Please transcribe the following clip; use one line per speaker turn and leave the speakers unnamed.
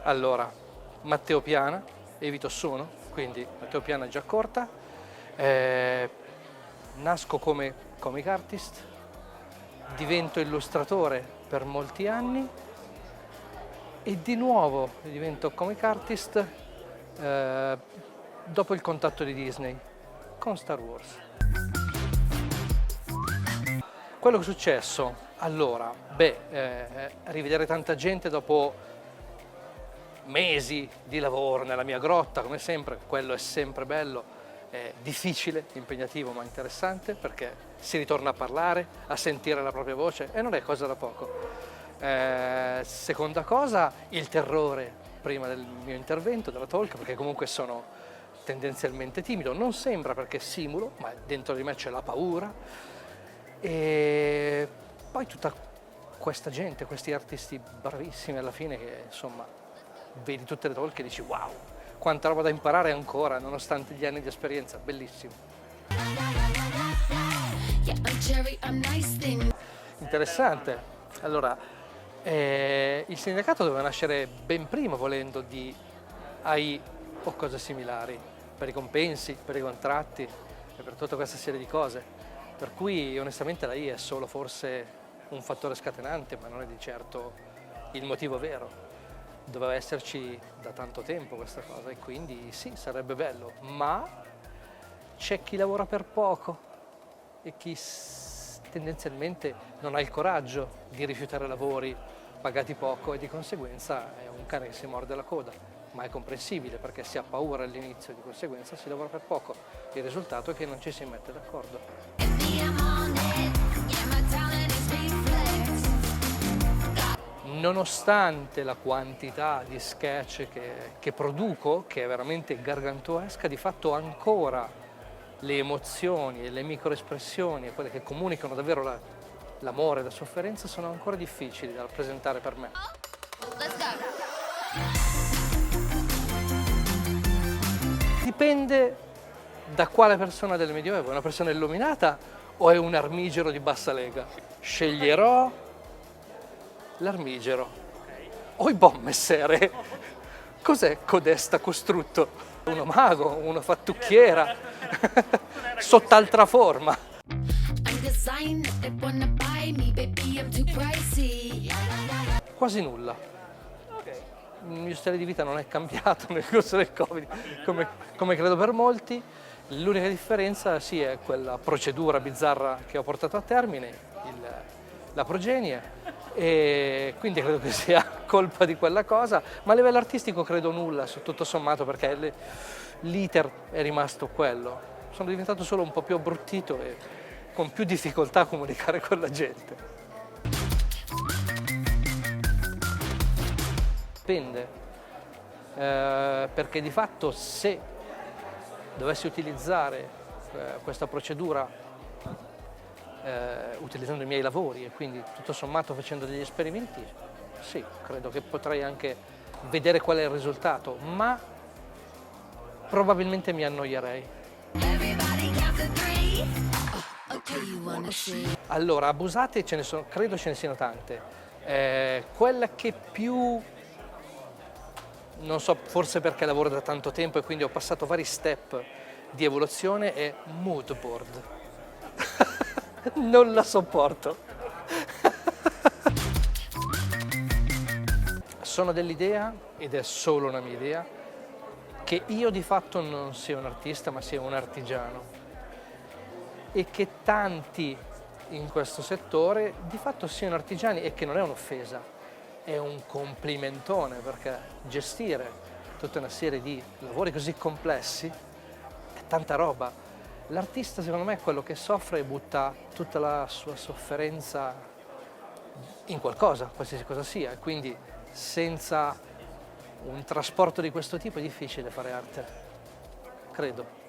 Allora, Matteo Piana, Evito Sono, quindi Matteo Piana è già corta. Nasco come comic artist, divento illustratore per molti anni e di nuovo divento comic artist dopo il contatto di Disney con Star Wars. Quello che è successo, allora, rivedere tanta gente dopo mesi di lavoro nella mia grotta, come sempre, quello è sempre bello, è difficile, impegnativo ma interessante perché si ritorna a parlare, a sentire la propria voce e non è cosa da poco. Seconda cosa, il terrore prima del mio intervento, della talk, perché comunque sono tendenzialmente timido, non sembra perché simulo, ma dentro di me c'è la paura. E poi tutta questa gente, questi artisti bravissimi alla fine che insomma vedi tutte le talk e dici wow, quanta roba da imparare ancora nonostante gli anni di esperienza, bellissimo. Interessante. Allora, il sindacato doveva nascere ben prima volendo di AI o cose similari, per i compensi, per i contratti e per tutta questa serie di cose. Per cui onestamente l'AI è solo forse un fattore scatenante, ma non è di certo il motivo vero. Doveva esserci da tanto tempo questa cosa e quindi sì, sarebbe bello, ma c'è chi lavora per poco e chi tendenzialmente non ha il coraggio di rifiutare lavori pagati poco e di conseguenza è un cane che si morde la coda, ma è comprensibile perché si ha paura all'inizio e di conseguenza si lavora per poco. Il risultato è che non ci si mette d'accordo. Nonostante la quantità di sketch che produco, che è veramente gargantuesca, di fatto ancora le emozioni e le microespressioni, quelle che comunicano davvero l'amore e la sofferenza, sono ancora difficili da rappresentare per me. Dipende da quale persona del Medioevo, è una persona illuminata o è un armigero di bassa lega? Sceglierò l'armigero. Oi bommessere, cos'è codesta costrutto? Uno mago, una fattucchiera, sott'altra forma. Quasi nulla. Il mio stile di vita non è cambiato nel corso del Covid, come credo per molti. L'unica differenza sì è quella procedura bizzarra che ho portato a termine, la progenie, e quindi credo che sia colpa di quella cosa, ma a livello artistico credo nulla, tutto sommato, perché l'iter è rimasto quello. Sono diventato solo un po' più abbruttito e con più difficoltà a comunicare con la gente. Dipende, perché di fatto se dovessi utilizzare questa procedura utilizzando i miei lavori e quindi tutto sommato facendo degli esperimenti, sì, credo che potrei anche vedere qual è il risultato, ma probabilmente mi annoierei. Allora, abusate ce ne sono, credo ce ne siano tante. Quella che più, non so, forse perché lavoro da tanto tempo e quindi ho passato vari step di evoluzione, è mood board. Non la sopporto. Sono dell'idea, ed è solo una mia idea, che io di fatto non sia un artista ma sia un artigiano e che tanti in questo settore di fatto siano artigiani, e che non è un'offesa, è un complimentone, perché gestire tutta una serie di lavori così complessi è tanta roba. L'artista secondo me è quello che soffre e butta tutta la sua sofferenza in qualcosa, qualsiasi cosa sia, quindi senza un trasporto di questo tipo è difficile fare arte, credo.